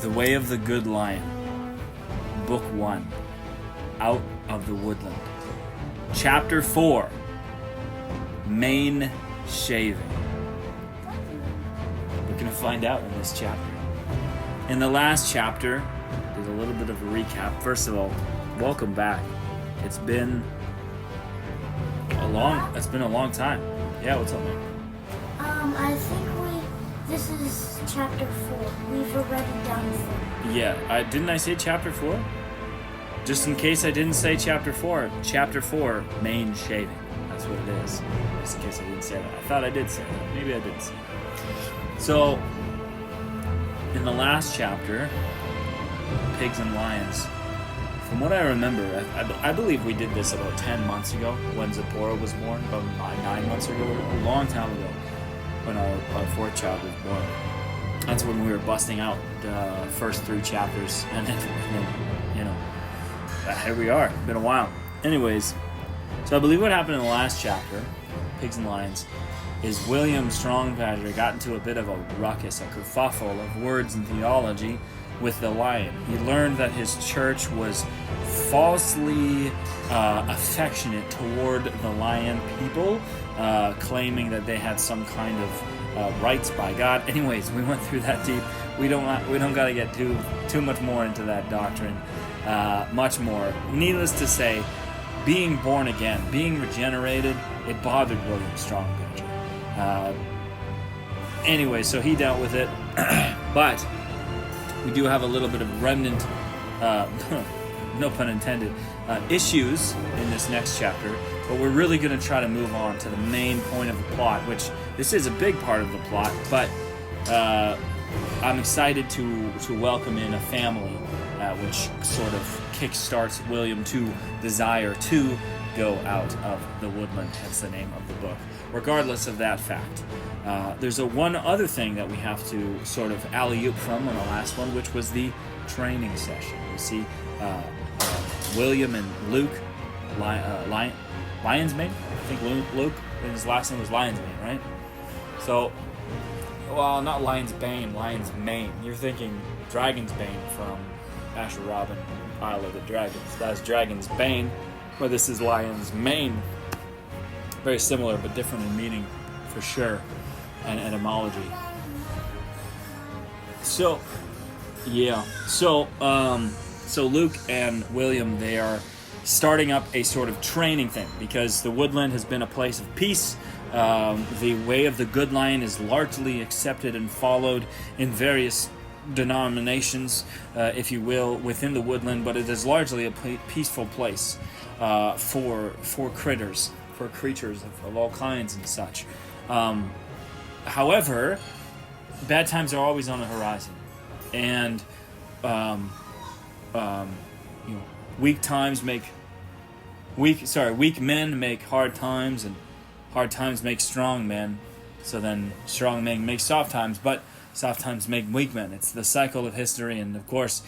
The Way of the Good Lion, Book 1, Out of the Woodland. Chapter 4, Mane Shaving. We're going to find out in this chapter. In the last chapter, there's a little bit of a recap. First of all, welcome back. It's been a long time. Yeah, what's up, man? I think this is chapter 4. We've already done 4. Yeah, didn't I say chapter 4? Just in case I didn't say chapter 4. Chapter 4, Mane Shaving. That's what it is. Just in case I didn't say that. I thought I did say that. Maybe I didn't say that. So, in the last chapter, Pigs and Lions, from what I remember, I believe we did this about 10 months ago when Zipporah was born, about 9 months ago, a long time ago, when our fourth child was born. That's when we were busting out the first 3 chapters, and then here we are. Been a while. Anyways, so I believe what happened in the last chapter, Pigs and Lions, is William Strongbadger got into a bit of a ruckus, a kerfuffle of words and theology with the lion. He learned that his church was falsely affectionate toward the lion people, claiming that they had some kind of rights by God. Anyways, we went through that deep. We don't got to get too much more into that doctrine. Much more. Needless to say, being born again, being regenerated, it bothered William Strongbadger. Anyway, so he dealt with it, but we do have a little bit of remnant, no pun intended, issues in this next chapter, but we're really going to try to move on to the main point of the plot, which this is a big part of the plot, but I'm excited to welcome in a family, which sort of kickstarts William to desire to go out of the woodland, hence the name of the book. Regardless of that fact, there's one other thing that we have to sort of alley-oop from on the last one, which was the training session. You see, William and Luke, Lionsmane. I think Luke, and his last name was Lionsmane, right? So, well, not Lion's Bane, Lion's Mane. You're thinking Dragon's Bane from Asher Robin, Isle of the Dragons. That's Dragon's Bane, where this is Lion's Mane. Very similar, but different in meaning, for sure, and etymology. So, yeah. So Luke and William, they are starting up a sort of training thing, because the woodland has been a place of peace. The way of the good lion is largely accepted and followed in various denominations, if you will, within the woodland, but it is largely a peaceful place for critters, for creatures of all kinds and such. However, bad times are always on the horizon, and weak men make hard times, and hard times make strong men. So then strong men make soft times, but soft times make weak men. It's the cycle of history, and of course,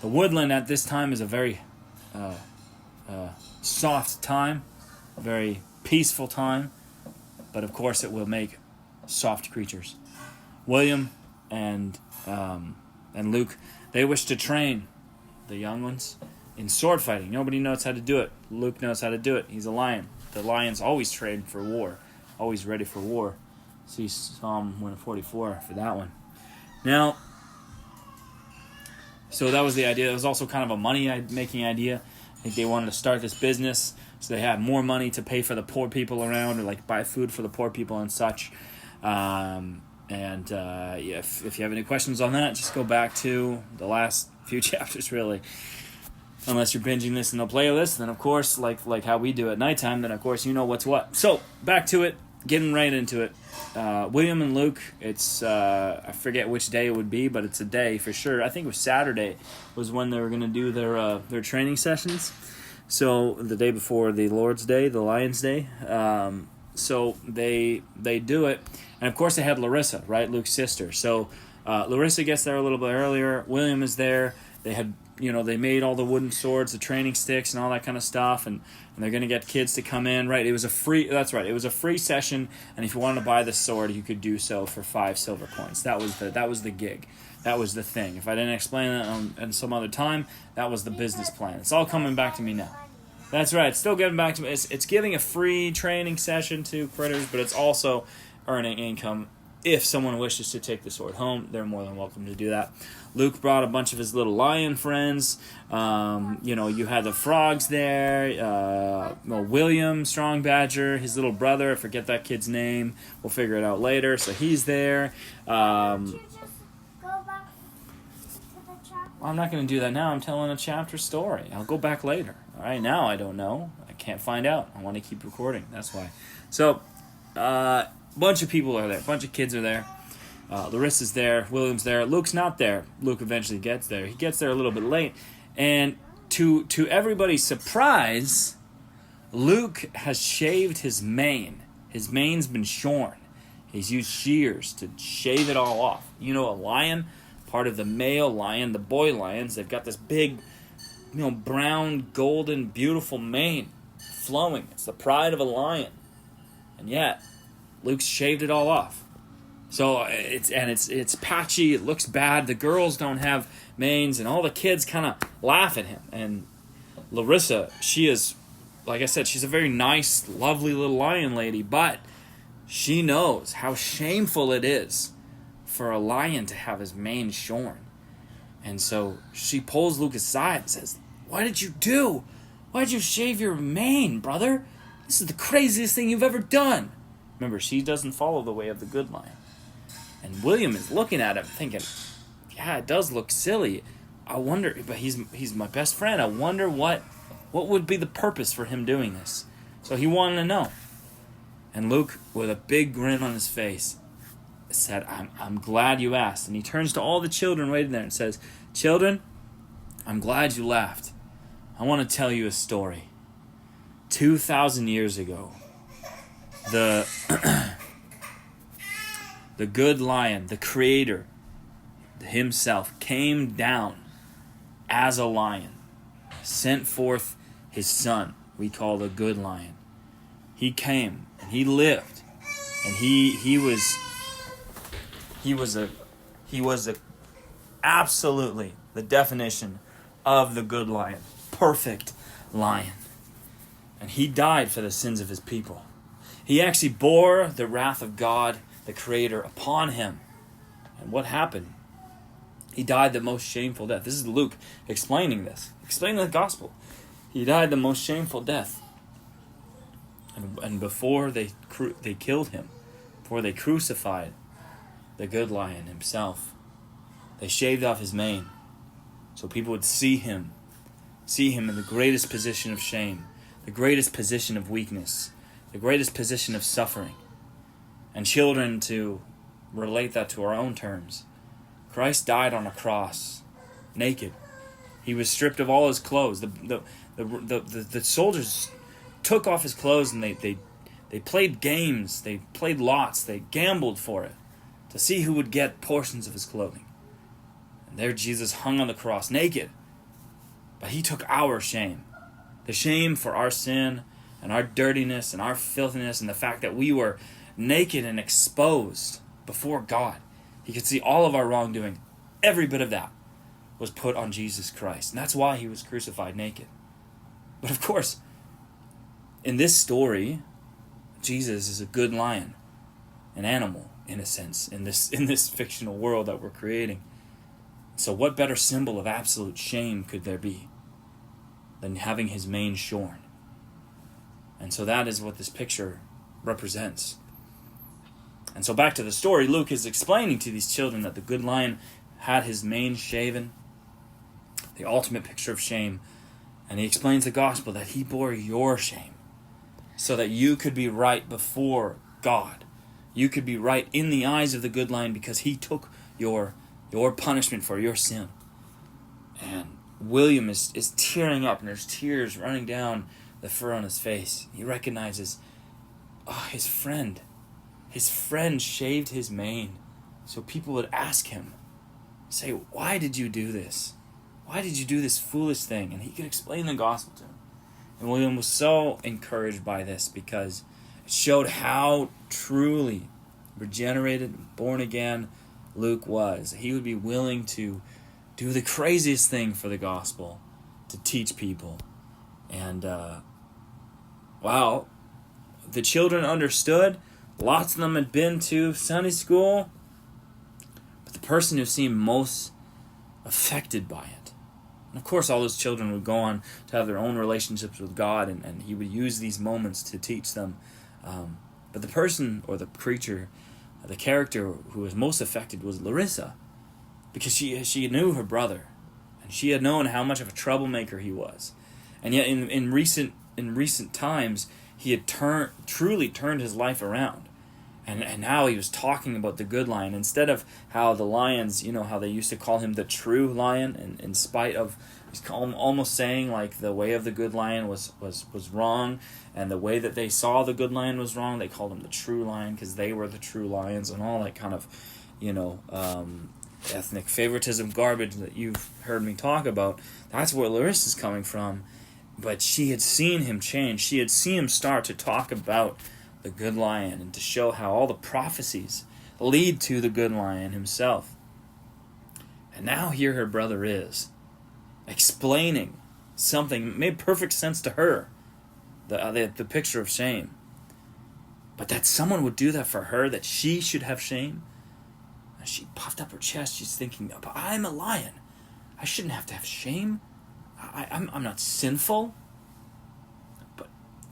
the woodland at this time is a very soft time, a very peaceful time, but of course it will make soft creatures. William and Luke, they wish to train the young ones in sword fighting. Nobody knows how to do it. Luke knows how to do it. He's a lion. The lions always train for war, always ready for war. See Psalm 144 for that one. Now, so that was the idea. It was also kind of a money-making idea. I think they wanted to start this business so they had more money to pay for the poor people around, or like buy food for the poor people and such. If you have any questions on that, just go back to the last few chapters, really. Unless you're binging this in the playlist, then of course, like how we do at nighttime, then of course you know what's what. So, back to it, getting right into it. William and Luke, it's, I forget which day it would be, but it's a day for sure. I think it was Saturday was when they were going to do their training sessions. So, the day before the Lord's Day, the Lion's Day. So, they do it. And of course they had Larissa, right, Luke's sister. So, Larissa gets there a little bit earlier. William is there. They had, they made all the wooden swords, the training sticks, and all that kind of stuff, and they're going to get kids to come in, right? It was a free session, and if you wanted to buy the sword, you could do so for 5 silver coins. That was the gig. That was the thing. If I didn't explain that in some other time, that was the business plan. It's all coming back to me now. That's right. It's still getting back to me. It's giving a free training session to critters, but it's also earning income. If someone wishes to take the sword home, they're more than welcome to do that. Luke brought a bunch of his little lion friends. You had the frogs there. William, Strongbadger, his little brother. I forget that kid's name. We'll figure it out later. So he's there. Can't you just go back to the chapter? I'm not going to do that now. I'm telling a chapter story. I'll go back later. All right, now I don't know. I can't find out. I want to keep recording. That's why. So, bunch of people are there. Bunch of kids are there. Larissa's there. William's there. Luke's not there. Luke eventually gets there. He gets there a little bit late. And to everybody's surprise, Luke has shaved his mane. His mane's been shorn. He's used shears to shave it all off. You know, a lion, part of the male lion, the boy lions, they've got this big, brown, golden, beautiful mane flowing. It's the pride of a lion. And yet, Luke's shaved it all off. So it's patchy, it looks bad. The girls don't have manes, and all the kids kind of laugh at him. And Larissa, she is, like I said, she's a very nice, lovely little lion lady, but she knows how shameful it is for a lion to have his mane shorn. And so she pulls Luke aside and says, "What did you do? Why did you shave your mane, brother? This is the craziest thing you've ever done." Remember, she doesn't follow the way of the good lion. And William is looking at him thinking, yeah, it does look silly. I wonder, but he's my best friend. I wonder what would be the purpose for him doing this. So he wanted to know. And Luke, with a big grin on his face, said, I'm glad you asked. And he turns to all the children waiting there and says, "Children, I'm glad you laughed. I want to tell you a story. 2,000 years ago, the good lion, the creator himself, came down as a lion, sent forth his son, we call the good lion. He came and he lived, and he was absolutely the definition of the good lion, perfect lion. And he died for the sins of his people. He actually bore the wrath of God, the Creator, upon him. And what happened? He died the most shameful death. This is Luke explaining this, explaining the gospel. He died the most shameful death. And before they killed him, before they crucified the good lion himself, they shaved off his mane so people would see him in the greatest position of shame, the greatest position of weakness, the greatest position of suffering. And children, to relate that to our own terms, Christ died on a cross, naked. He was stripped of all his clothes. The soldiers took off his clothes and they played games, they played lots, they gambled for it to see who would get portions of his clothing. And there Jesus hung on the cross, naked. But he took our shame, the shame for our sin and our dirtiness and our filthiness and the fact that we were naked and exposed before God. He could see all of our wrongdoing. Every bit of that was put on Jesus Christ. And that's why he was crucified naked. But of course, in this story, Jesus is a good lion, an animal, in a sense, in this fictional world that we're creating. So what better symbol of absolute shame could there be than having his mane shorn? And so that is what this picture represents. And so back to the story, Luke is explaining to these children that the good lion had his mane shaven, the ultimate picture of shame, and he explains the gospel that he bore your shame so that you could be right before God. You could be right in the eyes of the good lion because he took your punishment for your sin. And William is tearing up, and there's tears running down the fur on his face. He recognizes, his friend shaved his mane so people would ask him, say, "Why did you do this? Why did you do this foolish thing?" And he could explain the gospel to him. And William was so encouraged by this because it showed how truly regenerated, born again, Luke was. He would be willing to do the craziest thing for the gospel, to teach people. And, wow, the children understood. Lots of them had been to Sunday school. But the person who seemed most affected by it, and of course all those children would go on to have their own relationships with God, and he would use these moments to teach them. But the person, or the preacher, the character who was most affected was Larissa, because she knew her brother, and she had known how much of a troublemaker he was. And yet in recent times, he had truly turned his life around. And now he was talking about the good lion, instead of how the lions, how they used to call him the true lion, and in spite of, he's almost saying like the way of the good lion was wrong, and the way that they saw the good lion was wrong. They called him the true lion because they were the true lions, and all that kind of, ethnic favoritism garbage that you've heard me talk about. That's where Larissa's coming from. But she had seen him change. She had seen him start to talk about the good lion, and to show how all the prophecies lead to the good lion himself. And now here her brother is, explaining something that made perfect sense to her, the picture of shame. But that someone would do that for her, that she should have shame. And she puffed up her chest. She's thinking, but I'm a lion. I shouldn't have to have shame. I'm not sinful.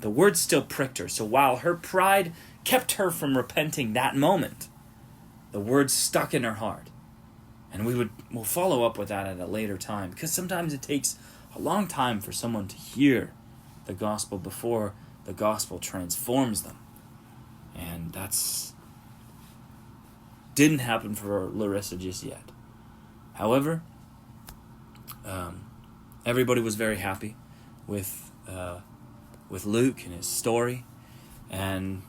The word still pricked her, so while her pride kept her from repenting that moment, the word stuck in her heart. And we'll follow up with that at a later time, because sometimes it takes a long time for someone to hear the gospel before the gospel transforms them. And that's didn't happen for Larissa just yet. However, everybody was very happy with Luke and his story, and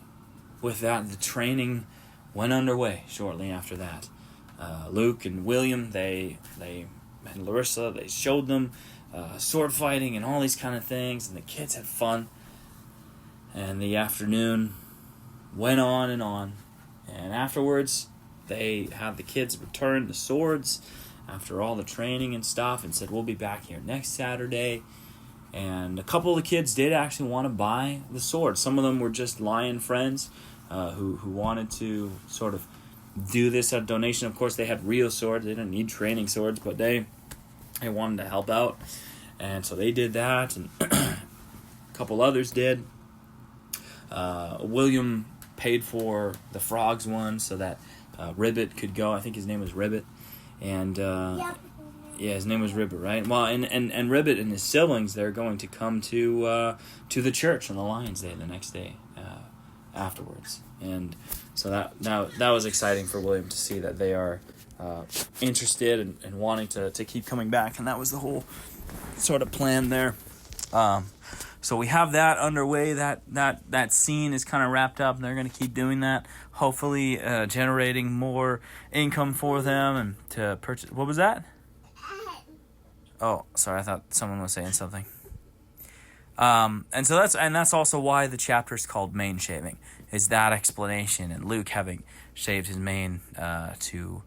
with that, the training went underway shortly after that. Luke and William, and Larissa, they showed them sword fighting and all these kind of things, and the kids had fun. And the afternoon went on, and afterwards, they had the kids return the swords after all the training and stuff, and said, we'll be back here next Saturday. And a couple of the kids did actually want to buy the sword. Some of them were just lion friends who wanted to sort of do this at donation. Of course, they had real swords. They didn't need training swords, but they wanted to help out. And so they did that, and a couple others did. William paid for the frogs one so that Ribbit could go. I think his name was Ribbit. And yeah, his name was Ribbit, right? Well, and Ribbit and his siblings, they're going to come to the church on the Lions Day the next day afterwards. And so that was exciting for William to see that they are interested and wanting to keep coming back. And that was the whole sort of plan there. So we have that underway. That scene is kind of wrapped up, and they're going to keep doing that. Hopefully, generating more income for them and to purchase. What was that? Oh, sorry. I thought someone was saying something. And so that's also why the chapter is called mane shaving. Is that explanation, and Luke having shaved his mane to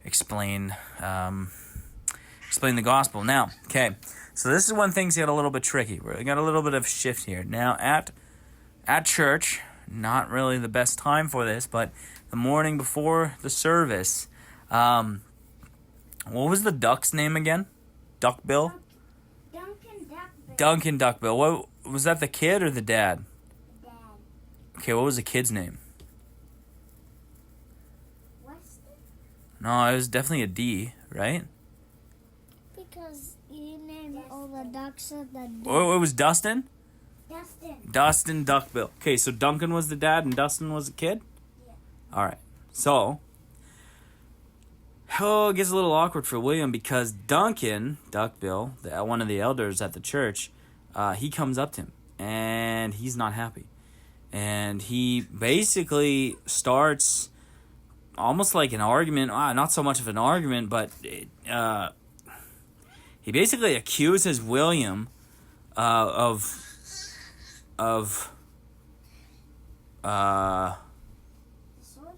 explain the gospel. Now, okay. So this is when things get a little bit tricky. We got a little bit of shift here. Now at church, not really the best time for this, but the morning before the service, what was the duck's name again? Duckbill? Duncan Duckbill. Duncan Duckbill. What was that, the kid or the dad? Dad. Okay, what was the kid's name? Weston? No, it was definitely a D, right? Because you named all the ducks of the Oh, it was Dustin? Dustin. Dustin Duckbill. Okay, so Duncan was the dad and Dustin was the kid? Yeah. All right. So, it gets a little awkward for William because Duncan Duckbill, one of the elders at the church, he comes up to him and he's not happy. And he basically starts almost like an argument, not so much of an argument, but he basically accuses William of Sword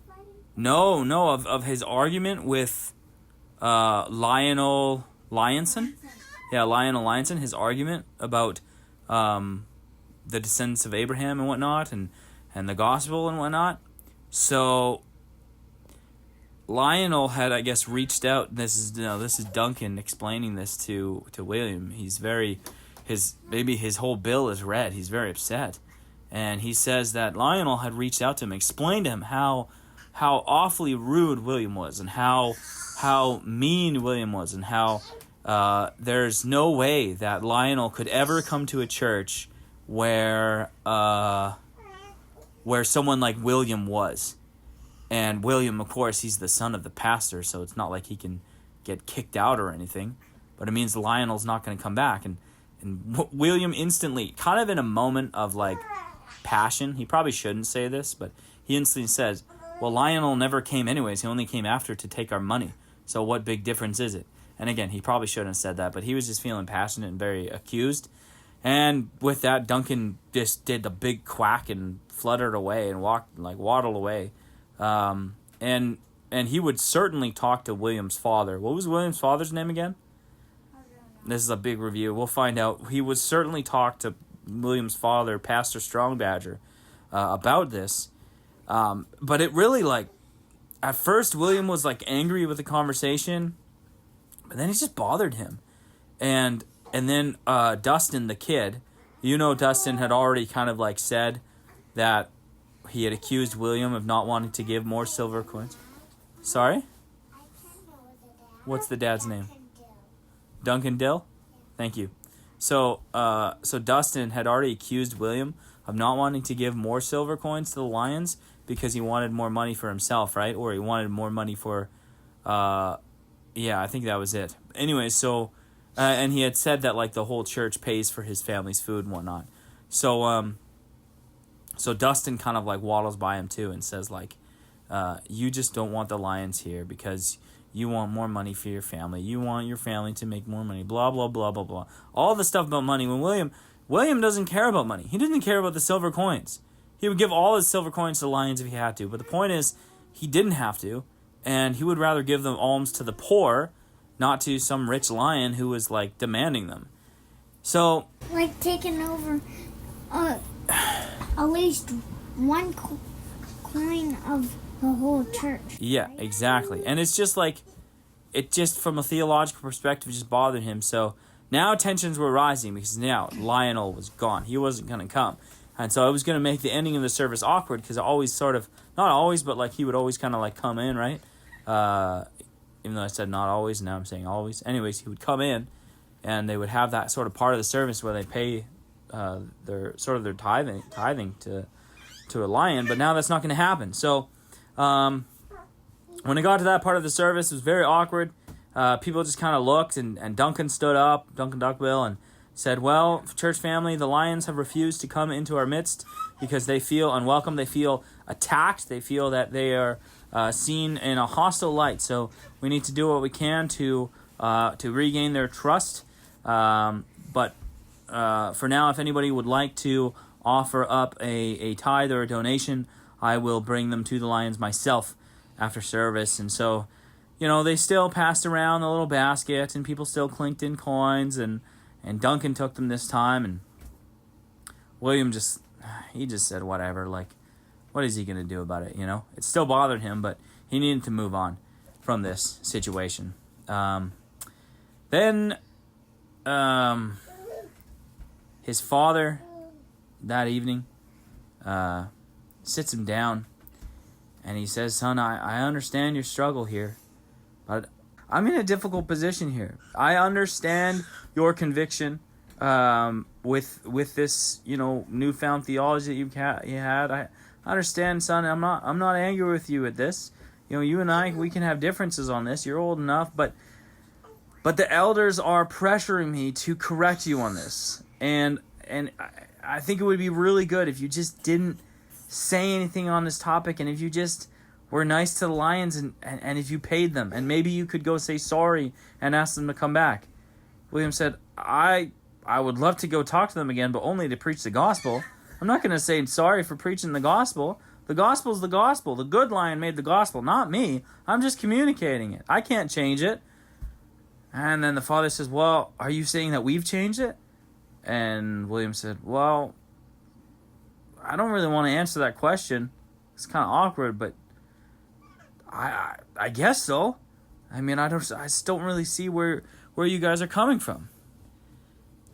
fighting? No, of his argument with Lionel Lionson. Yeah, Lionel Lionson, his argument about the descendants of Abraham and whatnot, and the gospel and whatnot. So Lionel had, I guess, reached out. This is Duncan explaining this to William. He's maybe his whole bill is red. He's very upset, and he says that Lionel had reached out to him, explained to him how awfully rude William was, and how mean William was, and how there's no way that Lionel could ever come to a church where someone like William was. And William, of course, he's the son of the pastor, so it's not like he can get kicked out or anything. But it means Lionel's not going to come back. And William instantly, kind of in a moment of like passion, he probably shouldn't say this, but he instantly says, well, Lionel never came anyways. He only came after to take our money. So what big difference is it? And again, he probably shouldn't have said that, but he was just feeling passionate and very accused. And with that, Duncan just did the big quack and fluttered away and waddled away. And he would certainly talk to William's father. What was William's father's name again? This is a big review. We'll find out. He would certainly talk to William's father, Pastor Strongbadger, about this. But it really, at first William was angry with the conversation, but then it just bothered him. And then Dustin, the kid, Dustin had already kind of said that he had accused William of not wanting to give more silver coins. Sorry? What's the dad's name? Duncan Dill? Thank you. So Dustin had already accused William of not wanting to give more silver coins to the Lions because he wanted more money for himself, right? Or he wanted more money for, I think that was it. Anyway, so, and he had said that the whole church pays for his family's food and whatnot. So Dustin kind of waddles by him too and says you just don't want the Lions here because you want more money for your family. You want your family to make more money. Blah, blah, blah, blah, blah. All the stuff about money. When William doesn't care about money. He didn't care about the silver coins. He would give all his silver coins to the Lions if he had to. But the point is, he didn't have to. And he would rather give them alms to the poor, not to some rich lion who was demanding them. So, taking over at least one coin of the whole church. Yeah, exactly. And it's just it just from a theological perspective just bothered him. So now tensions were rising because now Lionel was gone. He wasn't going to come. And so it was going to make the ending of the service awkward because it always sort of, not always, but he would always kind of come in, right? Even though I said not always, now I'm saying always. Anyways, he would come in and they would have that sort of part of the service where they pay their tithing to a lion, but now that's not going to happen. So when it got to that part of the service, it was very awkward. People just kind of looked, and Duncan stood up, Duncan Duckbill, and said, well, church family, the Lions have refused to come into our midst because they feel unwelcome, they feel attacked, they feel that they are seen in a hostile light. So we need to do what we can to regain their trust. But for now, if anybody would like to offer up a tithe or a donation, I will bring them to the Lions myself after service. And so, they still passed around the little basket, and people still clinked in coins, and Duncan took them this time, and William just said whatever, what is he going to do about it, It still bothered him, but he needed to move on from this situation. Then his father that evening sits him down, and he says, son, I understand your struggle here, but I'm in a difficult position here. I understand your conviction with this, newfound theology that you had. I understand, son. I'm not angry with you at this. You and I, we can have differences on this. You're old enough, but the elders are pressuring me to correct you on this, and I think it would be really good if you just didn't say anything on this topic, and if you just were nice to the Lions, and if you paid them, and maybe you could go say sorry and ask them to come back. William said, I would love to go talk to them again, but only to preach the gospel. I'm not going to say sorry for preaching the gospel. The gospel's the gospel. The good lion made the gospel, not me. I'm just communicating it. I can't change it. And then the father says, well, are you saying that we've changed it? And William said, well, I don't really want to answer that question. It's kind of awkward, but I guess so. I mean, I just don't really see where you guys are coming from.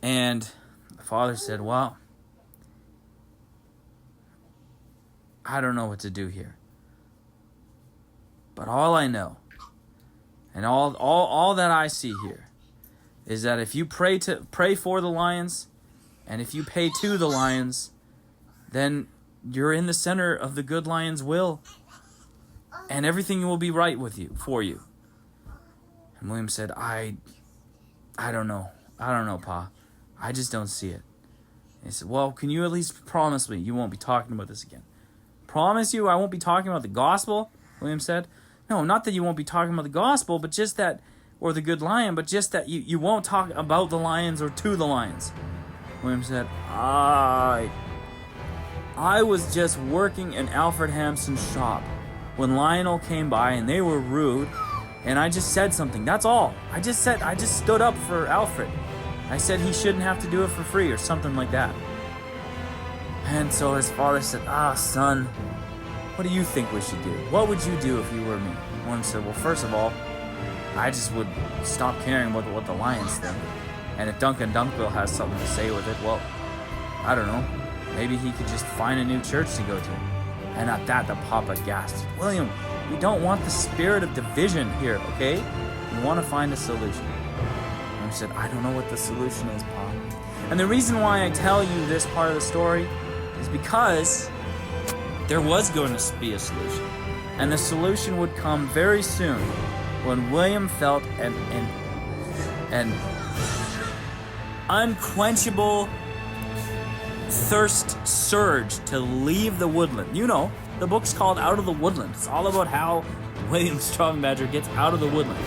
And the father said, well, I don't know what to do here. But all I know, and all that I see here, is that if you pray for the lions, and if you pay to the lions, then you're in the center of the good lion's will, and everything will be right for you. And William said, I don't know. I don't know, Pa. I just don't see it. And he said, well, can you at least promise me you won't be talking about this again? Promise you I won't be talking about the gospel? William said. No, not that you won't be talking about the gospel, but just that, or the good lion, but just that you won't talk about the lions or to the lions. William said, I was just working in Alfred Hampson's shop when Lionel came by and they were rude, and I just said something. That's all. I just stood up for Alfred. I said he shouldn't have to do it for free or something like that. And so his father said, son, what do you think we should do? What would you do if you were me? William said, well, first of all, I just would stop caring about what the lions think. And if Duncan Dunkville has something to say with it, well, I don't know. Maybe he could just find a new church to go to. And at that, the papa gasped, William, we don't want the spirit of division here, okay? We want to find a solution. William said, I don't know what the solution is, Pa. And the reason why I tell you this part of the story is because there was going to be a solution. And the solution would come very soon when William felt an unquenchable thirst surge to leave the woodland. You know, the book's called Out of the Woodland. It's all about how William Strongbadger gets out of the woodland.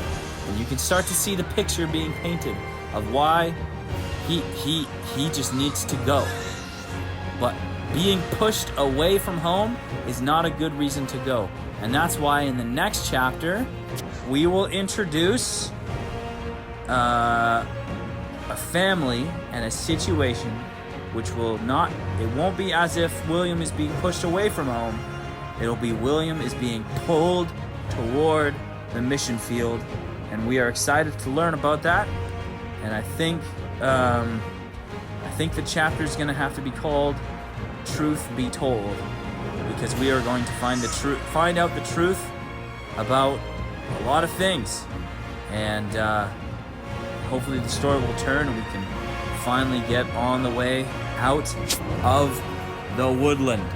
And you can start to see the picture being painted of why he just needs to go. But being pushed away from home is not a good reason to go. And that's why in the next chapter, we will introduce a family and a situation which it won't be as if William is being pushed away from home. It'll be William is being pulled toward the mission field. And we are excited to learn about that. And I think the chapter is going to have to be called Truth Be Told, because we are going to find out the truth about a lot of things, and hopefully the story will turn and we can finally get on the way out of the woodland.